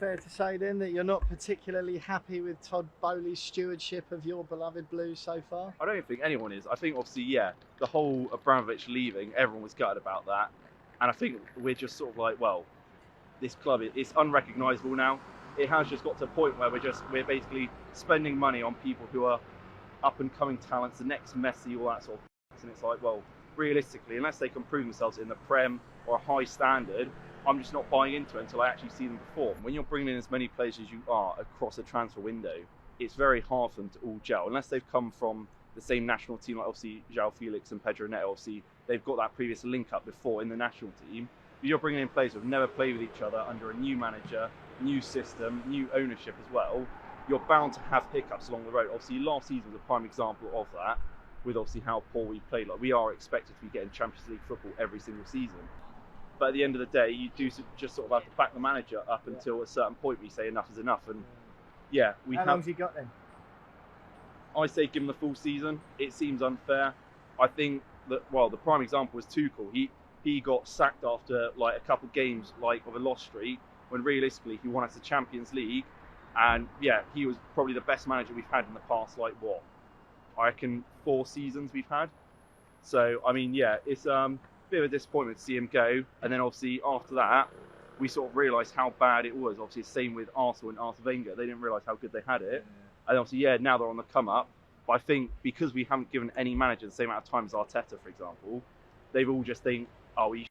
fair to say then that you're not particularly happy with Todd Boehly's stewardship of your beloved Blues so far? I don't think anyone is. I think obviously, yeah, the whole Abramovich leaving, everyone was gutted about that. And I think we're just sort of like, well, this club is unrecognisable now. It has just got to a point where we're basically spending money on people who are up and coming talents, the next Messi, all that sort of thing. And it's like, well, realistically, unless they can prove themselves in the Prem or a high standard, I'm just not buying into it until I actually see them perform. When you're bringing in as many players as you are across a transfer window, it's very hard for them to all gel. Unless they've come from the same national team, like obviously João Felix and Pedro Neto, obviously they've got that previous link up before in the national team. But you're bringing in players who've never played with each other under a new manager, new system, new ownership as well. You're bound to have hiccups along the road. Obviously last season was a prime example of that, with obviously how poor we played. Like, we are expected to be getting Champions League football every single season. But at the end of the day, you do just sort of have to back the manager up until a certain point where you say enough is enough. And yeah, How long have you got then? I say give him the full season. It seems unfair. I think that, well, the prime example was Tuchel. He got sacked after like a couple games like of a loss streak, when realistically he won us the Champions League. And yeah, he was probably the best manager we've had in the past, like what, I reckon 4 seasons we've had. So I mean, yeah, it's bit of a disappointment to see him go. And then obviously after that, we sort of realised how bad it was. Obviously, same with Arsenal and Arsene Wenger. They didn't realise how good they had it. And obviously, yeah, now they're on the come up. But I think because we haven't given any manager the same amount of time as Arteta, for example, they've all just think, oh, we should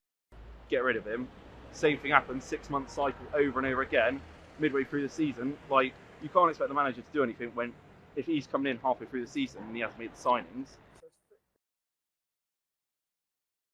get rid of him. Same thing happens, 6-month cycle over and over again, midway through the season. Like, you can't expect the manager to do anything when, if he's coming in halfway through the season and he hasn't made the signings,